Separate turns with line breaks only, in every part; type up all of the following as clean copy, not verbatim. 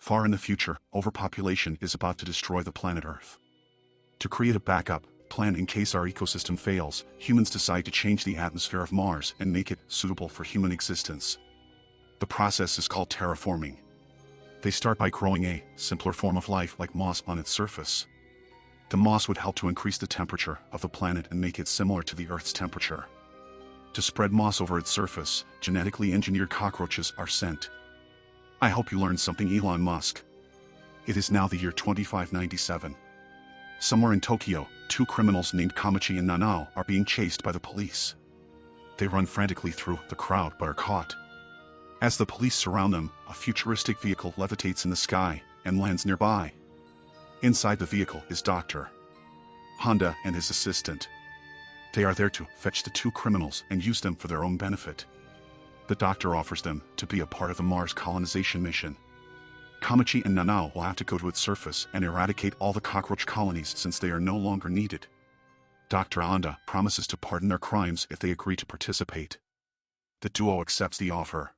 Far in the future, overpopulation is about to destroy the planet Earth. To create a backup plan in case our ecosystem fails, humans decide to change the atmosphere of Mars and make it suitable for human existence. The process is called terraforming. They start by growing a simpler form of life like moss on its surface. The moss would help to increase the temperature of the planet and make it similar to the Earth's temperature. To spread moss over its surface, genetically engineered cockroaches are sent. I hope you learned something, Elon Musk. It is now the year 2597. Somewhere in Tokyo, two criminals named Kamachi and Nanao are being chased by the police. They run frantically through the crowd but are caught. As the police surround them, a futuristic vehicle levitates in the sky and lands nearby. Inside the vehicle is Dr. Honda and his assistant. They are there to fetch the two criminals and use them for their own benefit. The doctor offers them to be a part of the Mars colonization mission. Kamachi and Nanao will have to go to its surface and eradicate all the cockroach colonies since they are no longer needed. Dr. Honda promises to pardon their crimes if they agree to participate. The duo accepts the offer.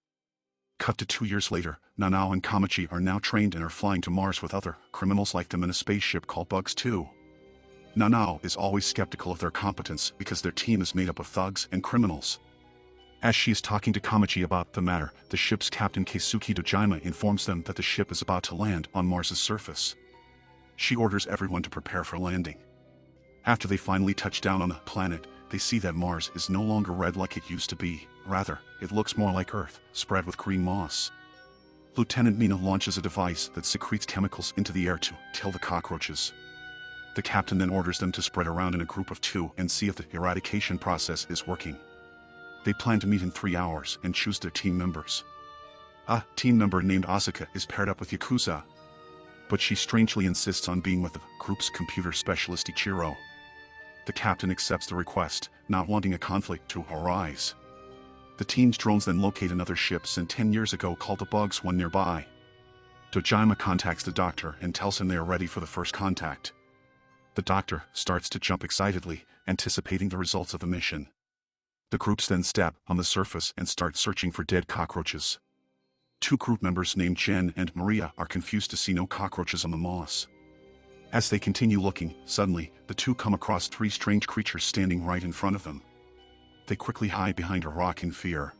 Cut to 2 years later, Nanao and Kamachi are now trained and are flying to Mars with other criminals like them in a spaceship called Bugs 2. Nanao is always skeptical of their competence because their team is made up of thugs and criminals. As she is talking to Kamachi about the matter, the ship's captain Keisuke Dojima informs them that the ship is about to land on Mars's surface. She orders everyone to prepare for landing. After they finally touch down on the planet, they see that Mars is no longer red like it used to be. Rather, it looks more like Earth, spread with green moss. Lieutenant Mina launches a device that secretes chemicals into the air to kill the cockroaches. The captain then orders them to spread around in a group of 2 and see if the eradication process is working. They plan to meet in 3 hours and choose their team members. A team member named Asuka is paired up with Yakuza, but she strangely insists on being with the group's computer specialist Ichiro. The captain accepts the request, not wanting a conflict to arise. The team's drones then locate another ship sent 10 years ago called the Bugs 1 nearby. Dojima contacts the doctor and tells him they are ready for the first contact. The doctor starts to jump excitedly, anticipating the results of the mission. The groups then step on the surface and start searching for dead cockroaches. 2 group members named Jen and Maria are confused to see no cockroaches on the moss. As they continue looking, suddenly, the 2 come across 3 strange creatures standing right in front of them. They quickly hide behind a rock in fear.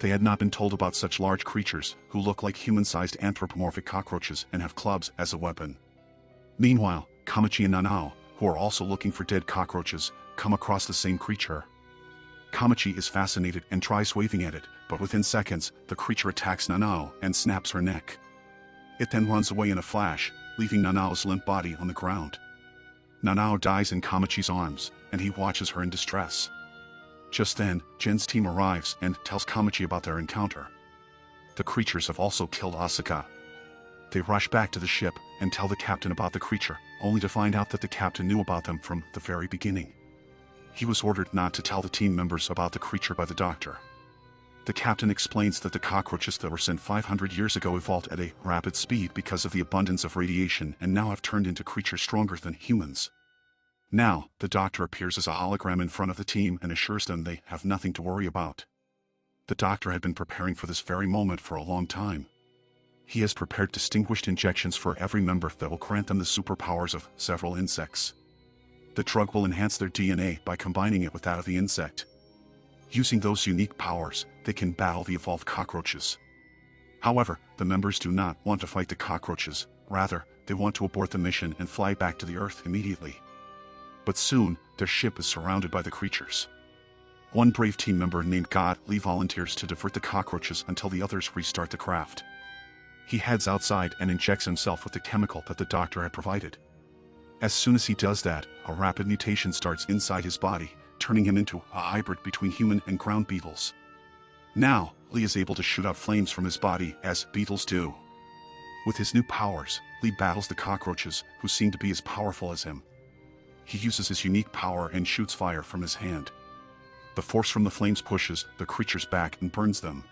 They had not been told about such large creatures, who look like human-sized anthropomorphic cockroaches and have clubs as a weapon. Meanwhile, Kamachi and Nanao, who are also looking for dead cockroaches, come across the same creature. Kamachi is fascinated and tries waving at it, but within seconds, the creature attacks Nanao and snaps her neck. It then runs away in a flash, leaving Nanao's limp body on the ground. Nanao dies in Kamachi's arms, and he watches her in distress. Just then, Jen's team arrives and tells Kamachi about their encounter. The creatures have also killed Asuka. They rush back to the ship and tell the captain about the creature, only to find out that the captain knew about them from the very beginning. He was ordered not to tell the team members about the creature by the doctor. The captain explains that the cockroaches that were sent 500 years ago evolved at a rapid speed because of the abundance of radiation and now have turned into creatures stronger than humans. Now, the doctor appears as a hologram in front of the team and assures them they have nothing to worry about. The doctor had been preparing for this very moment for a long time. He has prepared distinguished injections for every member that will grant them the superpowers of several insects. The drug will enhance their DNA by combining it with that of the insect. Using those unique powers, they can battle the evolved cockroaches. However, the members do not want to fight the cockroaches, rather, they want to abort the mission and fly back to the Earth immediately. But soon, their ship is surrounded by the creatures. One brave team member named God Lee volunteers to divert the cockroaches until the others restart the craft. He heads outside and injects himself with the chemical that the doctor had provided. As soon as he does that, a rapid mutation starts inside his body, turning him into a hybrid between human and ground beetles. Now, Lee is able to shoot out flames from his body as beetles do. With his new powers, Lee battles the cockroaches, who seem to be as powerful as him. He uses his unique power and shoots fire from his hand. The force from the flames pushes the creatures back and burns them.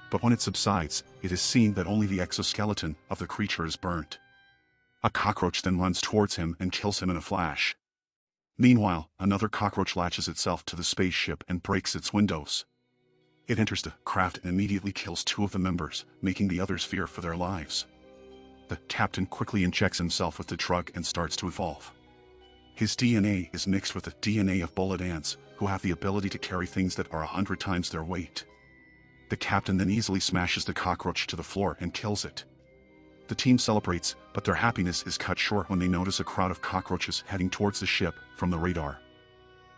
But when it subsides, it is seen that only the exoskeleton of the creature is burnt. A cockroach then runs towards him and kills him in a flash. Meanwhile, another cockroach latches itself to the spaceship and breaks its windows. It enters the craft and immediately kills 2 of the members, making the others fear for their lives. The captain quickly injects himself with the drug and starts to evolve. His DNA is mixed with the DNA of bullet ants, who have the ability to carry things that are 100 times their weight. The captain then easily smashes the cockroach to the floor and kills it. The team celebrates, but their happiness is cut short when they notice a crowd of cockroaches heading towards the ship from the radar.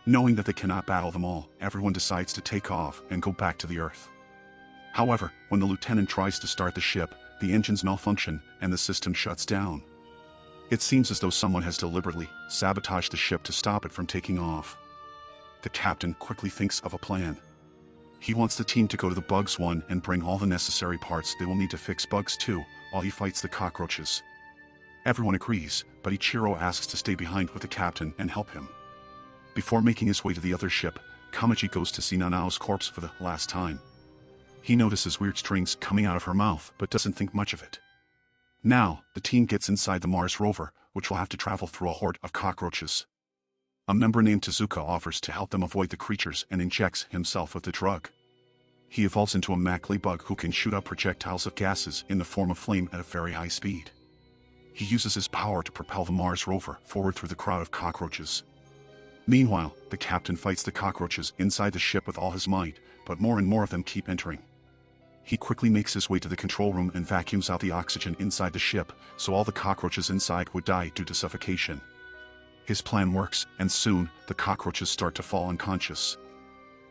Knowing that they cannot battle them all, everyone decides to take off and go back to the Earth. However, when the lieutenant tries to start the ship, the engines malfunction and the system shuts down. It seems as though someone has deliberately sabotaged the ship to stop it from taking off. The captain quickly thinks of a plan. He wants the team to go to the Bugs 1 and bring all the necessary parts they will need to fix Bugs 2 while he fights the cockroaches. Everyone agrees, but Ichiro asks to stay behind with the captain and help him. Before making his way to the other ship, Kamachi goes to see Nanao's corpse for the last time. He notices weird strings coming out of her mouth but doesn't think much of it. Now, the team gets inside the Mars rover, which will have to travel through a horde of cockroaches. A member named Tezuka offers to help them avoid the creatures and injects himself with the drug. He evolves into a Mackley bug who can shoot out projectiles of gases in the form of flame at a very high speed. He uses his power to propel the Mars rover forward through the crowd of cockroaches. Meanwhile, the captain fights the cockroaches inside the ship with all his might, but more and more of them keep entering. He quickly makes his way to the control room and vacuums out the oxygen inside the ship, so all the cockroaches inside would die due to suffocation. His plan works, and soon, the cockroaches start to fall unconscious.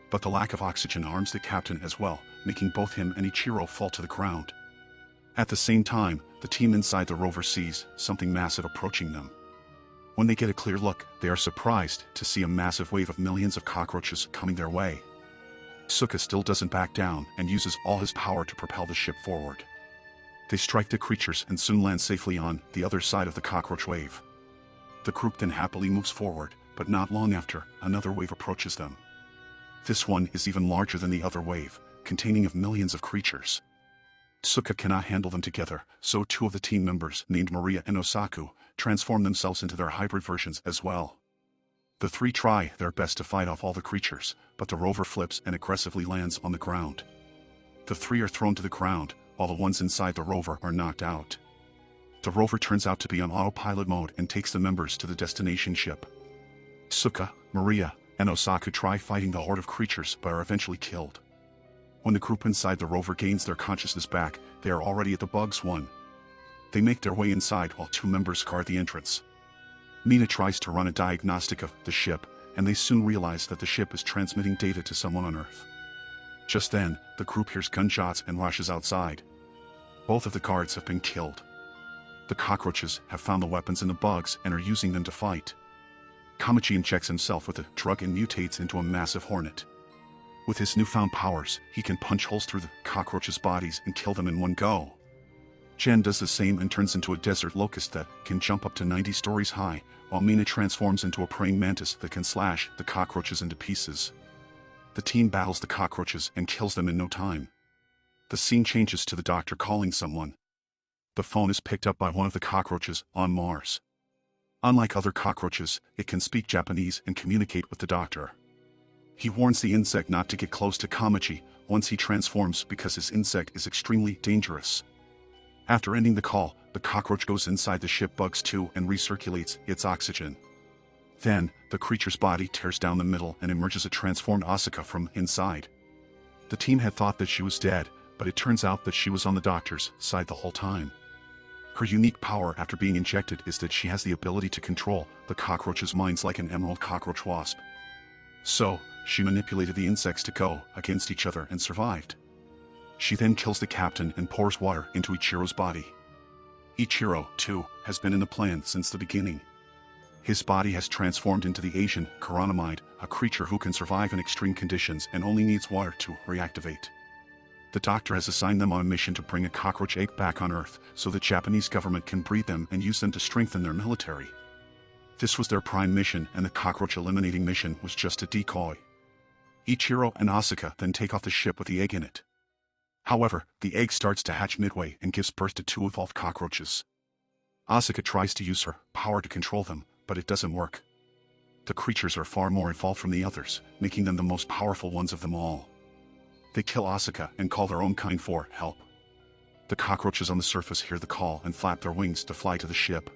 But the lack of oxygen harms the captain as well, making both him and Ichiro fall to the ground. At the same time, the team inside the rover sees something massive approaching them. When they get a clear look, they are surprised to see a massive wave of millions of cockroaches coming their way. Suka still doesn't back down and uses all his power to propel the ship forward. They strike the creatures and soon land safely on the other side of the cockroach wave. The group then happily moves forward, but not long after, another wave approaches them. This one is even larger than the other wave, containing of millions of creatures. Suka cannot handle them together, so two of the team members, named Maria and Osaku, transform themselves into their hybrid versions as well. The three try their best to fight off all the creatures, but the rover flips and aggressively lands on the ground. The three are thrown to the ground, while the ones inside the rover are knocked out. The rover turns out to be on autopilot mode and takes the members to the destination ship. Suka, Maria, and Osaku try fighting the horde of creatures but are eventually killed. When the group inside the rover gains their consciousness back, they are already at the Bugs 1. They make their way inside while two members guard the entrance. Mina tries to run a diagnostic of the ship, and they soon realize that the ship is transmitting data to someone on Earth. Just then, the group hears gunshots and rushes outside. Both of the guards have been killed. The cockroaches have found the weapons in the bugs and are using them to fight. Kamachi injects himself with a drug and mutates into a massive hornet. With his newfound powers, he can punch holes through the cockroaches' bodies and kill them in one go. Jen does the same and turns into a desert locust that can jump up to 90 stories high, while Mina transforms into a praying mantis that can slash the cockroaches into pieces. The team battles the cockroaches and kills them in no time. The scene changes to the doctor calling someone. The phone is picked up by one of the cockroaches on Mars. Unlike other cockroaches, it can speak Japanese and communicate with the doctor. He warns the insect not to get close to Kamachi once he transforms because his insect is extremely dangerous. After ending the call, the cockroach goes inside the ship Bugs 2 and recirculates its oxygen. Then, the creature's body tears down the middle and emerges a transformed Asuka from inside. The team had thought that she was dead, but it turns out that she was on the doctor's side the whole time. Her unique power after being injected is that she has the ability to control the cockroaches' minds like an emerald cockroach wasp. So, she manipulated the insects to go against each other and survived. She then kills the captain and pours water into Ichiro's body. Ichiro, too, has been in the plan since the beginning. His body has transformed into the Asian Chironomide, a creature who can survive in extreme conditions and only needs water to reactivate. The doctor has assigned them on a mission to bring a cockroach egg back on Earth so the Japanese government can breed them and use them to strengthen their military. This was their prime mission, and the cockroach eliminating mission was just a decoy. Ichiro and Asuka then take off the ship with the egg in it. However, the egg starts to hatch midway and gives birth to two evolved cockroaches. Asuka tries to use her power to control them, but it doesn't work. The creatures are far more evolved from the others, making them the most powerful ones of them all. They kill Asuka and call their own kind for help. The cockroaches on the surface hear the call and flap their wings to fly to the ship.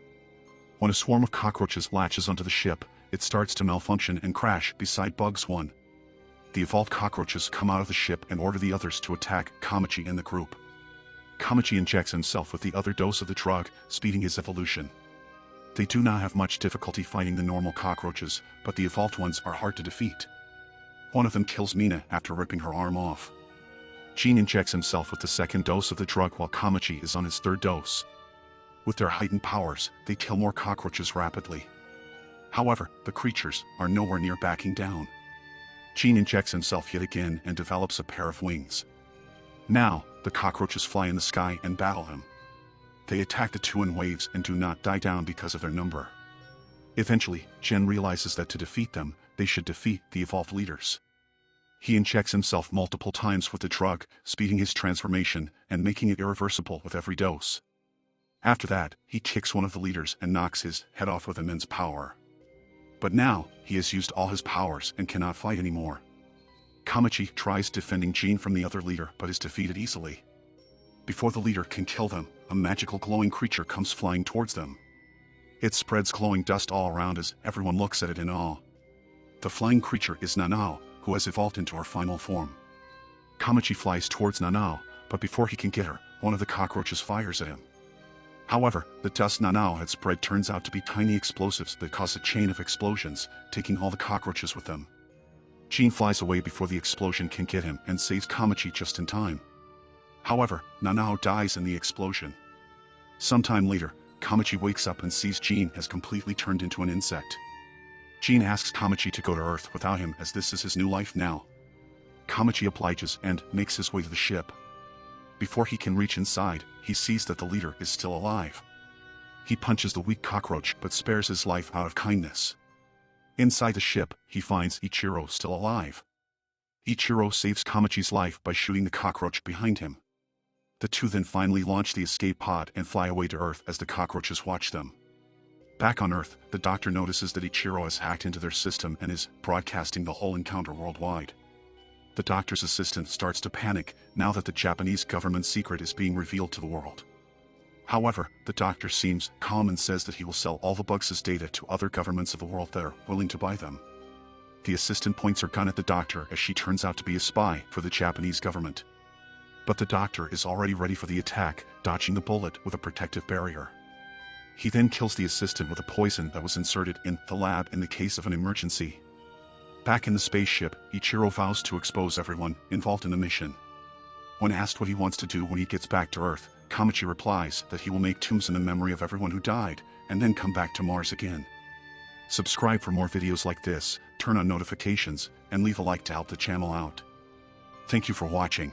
When a swarm of cockroaches latches onto the ship, it starts to malfunction and crash beside Bugs 1. The evolved cockroaches come out of the ship and order the others to attack Kamachi and the group. Kamachi injects himself with the other dose of the drug, speeding his evolution. They do not have much difficulty fighting the normal cockroaches, but the evolved ones are hard to defeat. One of them kills Mina after ripping her arm off. Jean injects himself with the second dose of the drug while Kamachi is on his third dose. With their heightened powers, they kill more cockroaches rapidly. However, the creatures are nowhere near backing down. Jean injects himself yet again and develops a pair of wings. Now, the cockroaches fly in the sky and battle him. They attack the two in waves and do not die down because of their number. Eventually, Jen realizes that to defeat them, they should defeat the evolved leaders. He injects himself multiple times with the drug, speeding his transformation and making it irreversible with every dose. After that, he kicks one of the leaders and knocks his head off with immense power. But now, he has used all his powers and cannot fight anymore. Kamachi tries defending Jean from the other leader but is defeated easily. Before the leader can kill them, a magical glowing creature comes flying towards them. It spreads glowing dust all around as everyone looks at it in awe. The flying creature is Nanao, who has evolved into her final form. Kamachi flies towards Nanao, but before he can get her, one of the cockroaches fires at him. However, the dust Nanao had spread turns out to be tiny explosives that cause a chain of explosions, taking all the cockroaches with them. Jean flies away before the explosion can get him and saves Kamachi just in time. However, Nanao dies in the explosion. Sometime later, Kamachi wakes up and sees Jean has completely turned into an insect. Jean asks Kamachi to go to Earth without him as this is his new life now. Kamachi obliges and makes his way to the ship. Before he can reach inside, he sees that the leader is still alive. He punches the weak cockroach but spares his life out of kindness. Inside the ship, he finds Ichiro still alive. Ichiro saves Kamachi's life by shooting the cockroach behind him. The two then finally launch the escape pod and fly away to Earth as the cockroaches watch them. Back on Earth, the doctor notices that Ichiro has hacked into their system and is broadcasting the whole encounter worldwide. The doctor's assistant starts to panic now that the Japanese government secret is being revealed to the world. However, the doctor seems calm and says that he will sell all the Bugs' data to other governments of the world that are willing to buy them. The assistant points her gun at the doctor as she turns out to be a spy for the Japanese government. But the doctor is already ready for the attack, dodging the bullet with a protective barrier. He then kills the assistant with a poison that was inserted in the lab in the case of an emergency. Back in the spaceship, Ichiro vows to expose everyone involved in the mission. When asked what he wants to do when he gets back to Earth, Kamachi replies that he will make tombs in the memory of everyone who died, and then come back to Mars again. Subscribe for more videos like this, turn on notifications, and leave a like to help the channel out. Thank you for watching.